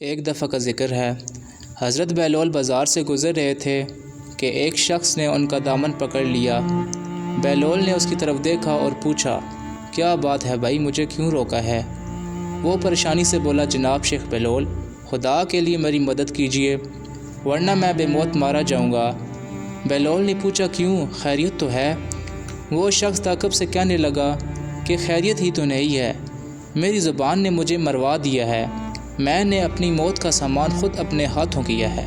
ایک دفعہ کا ذکر ہے، حضرت بہلول بازار سے گزر رہے تھے کہ ایک شخص نے ان کا دامن پکڑ لیا۔ بہلول نے اس کی طرف دیکھا اور پوچھا، کیا بات ہے بھائی، مجھے کیوں روکا ہے؟ وہ پریشانی سے بولا، جناب شیخ بہلول، خدا کے لیے میری مدد کیجیے ورنہ میں بے موت مارا جاؤں گا۔ بہلول نے پوچھا، کیوں، خیریت تو ہے؟ وہ شخص تعجب سے کہنے لگا کہ خیریت ہی تو نہیں ہے، میری زبان نے مجھے مروا دیا ہے، میں نے اپنی موت کا سامان خود اپنے ہاتھوں کیا ہے۔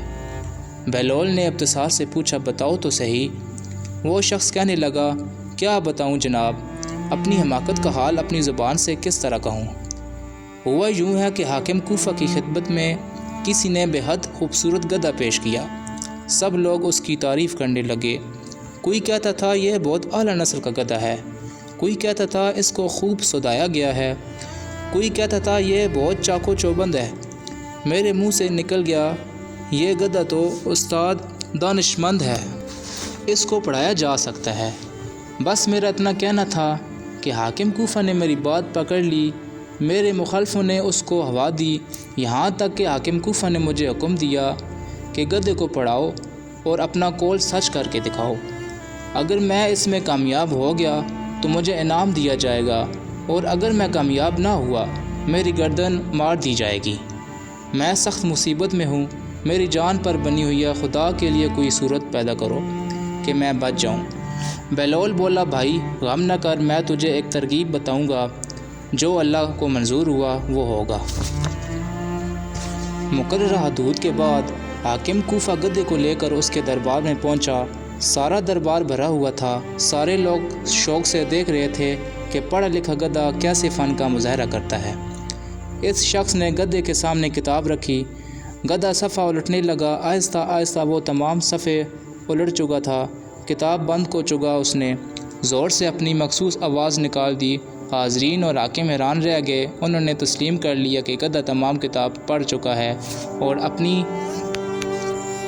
بہلول نے ابتسار سے پوچھا، بتاؤ تو صحیح۔ وہ شخص کہنے لگا، کیا بتاؤں جناب، اپنی حماقت کا حال اپنی زبان سے کس طرح کہوں؟ ہوا یوں ہے کہ حاکم کوفہ کی خدمت میں کسی نے بے حد خوبصورت گدھا پیش کیا۔ سب لوگ اس کی تعریف کرنے لگے۔ کوئی کہتا تھا یہ بہت اعلیٰ نسل کا گدھا ہے، کوئی کہتا تھا اس کو خوب سدایا گیا ہے، کوئی کہتا تھا یہ بہت چاق و چوبند ہے۔ میرے منہ سے نکل گیا، یہ گدھا تو استاد دانشمند ہے، اس کو پڑھایا جا سکتا ہے۔ بس میرا اتنا کہنا تھا کہ حاکم کوفہ نے میری بات پکڑ لی، میرے مخالفوں نے اس کو ہوا دی، یہاں تک کہ حاکم کوفہ نے مجھے حکم دیا کہ گدھے کو پڑھاؤ اور اپنا قول سچ کر کے دکھاؤ۔ اگر میں اس میں کامیاب ہو گیا تو مجھے انعام دیا جائے گا، اور اگر میں کامیاب نہ ہوا میری گردن مار دی جائے گی۔ میں سخت مصیبت میں ہوں، میری جان پر بنی ہوئی ہے، خدا کے لیے کوئی صورت پیدا کرو کہ میں بچ جاؤں۔ بہلول بولا، بھائی غم نہ کر، میں تجھے ایک ترغیب بتاؤں گا، جو اللہ کو منظور ہوا وہ ہوگا۔ مقررہ حدود کے بعد حاکم کوفہ گدھے کو لے کر اس کے دربار میں پہنچا۔ سارا دربار بھرا ہوا تھا، سارے لوگ شوق سے دیکھ رہے تھے کہ پڑھا لکھا گدھا کیسے فن کا مظاہرہ کرتا ہے۔ اس شخص نے گدھے کے سامنے کتاب رکھی، گدھا صفحہ الٹنے لگا، آہستہ آہستہ وہ تمام صفحے الٹ چکا تھا، کتاب بند کو چکا۔ اس نے زور سے اپنی مخصوص آواز نکال دی، حاضرین اور حاکم حیران رہ گئے، انہوں نے تسلیم کر لیا کہ گدھا تمام کتاب پڑھ چکا ہے، اور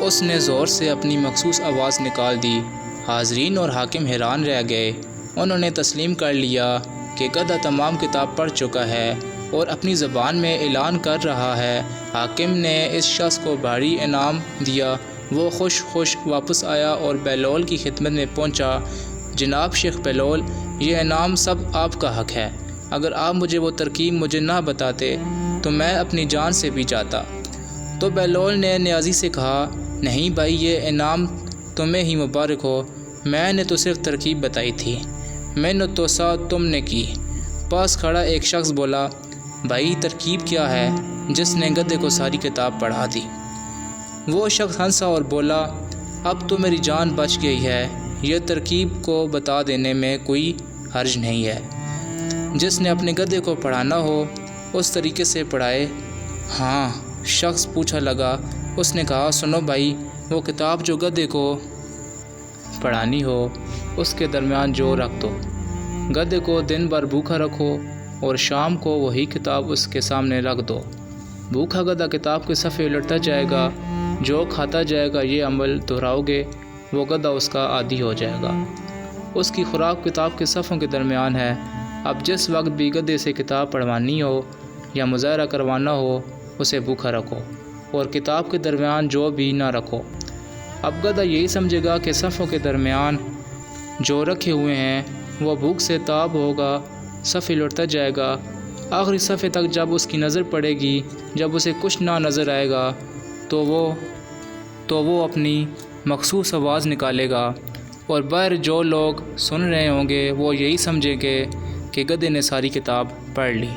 اس نے زور سے اپنی مخصوص آواز نکال دی، حاضرین اور حاکم حیران رہ گئے، انہوں نے تسلیم کر لیا کہ گدھا تمام کتاب پڑھ چکا ہے اور اپنی زبان میں اعلان کر رہا ہے۔ حاکم نے اس شخص کو بھاری انعام دیا، وہ خوش واپس آیا اور بہلول کی خدمت میں پہنچا، جناب شیخ بہلول، یہ انعام سب آپ کا حق ہے، اگر آپ وہ ترکیب مجھے نہ بتاتے تو میں اپنی جان سے بھی جاتا۔ تو بہلول نے نیازی سے کہا، نہیں بھائی، یہ انعام تمہیں ہی مبارک ہو، میں نے تو صرف ترکیب بتائی تھی، محنت تو ساتھ تم نے کی۔ پاس کھڑا ایک شخص بولا، بھائی ترکیب کیا ہے جس نے گدھے کو ساری کتاب پڑھا دی؟ وہ شخص ہنسا اور بولا، اب تو میری جان بچ گئی ہے، یہ ترکیب کو بتا دینے میں کوئی حرج نہیں ہے، جس نے اپنے گدھے کو پڑھانا ہو اس طریقے سے پڑھائے۔ ہاں، شخص پوچھا لگا، اس نے کہا، سنو بھائی، وہ کتاب جو گدھے کو پڑھانی ہو اس کے درمیان جو رکھ دو، گدھے کو دن بھر بھوکا رکھو اور شام کو وہی کتاب اس کے سامنے رکھ دو۔ بھوکا گدھا کتاب کے صفحے الٹتا جائے گا، جو کھاتا جائے گا، یہ عمل دہراؤ گے، وہ گدھا اس کا عادی ہو جائے گا۔ اس کی خوراک کتاب کے صفحوں کے درمیان ہے۔ اب جس وقت بھی گدھے سے کتاب پڑھوانی ہو یا مظاہرہ کروانا ہو، اسے بھوکا رکھو اور کتاب کے درمیان جو بھی نہ رکھو۔ اب گدھا یہی سمجھے گا کہ صفحوں کے درمیان جو رکھے ہوئے ہیں وہ بھوک سے تاب ہوگا، صفحے لٹتا جائے گا، آخری صفحے تک جب اس کی نظر پڑے گی، جب اسے کچھ نہ نظر آئے گا تو وہ اپنی مخصوص آواز نکالے گا، اور باہر جو لوگ سن رہے ہوں گے وہ یہی سمجھیں گے کہ گدھے نے ساری کتاب پڑھ لی۔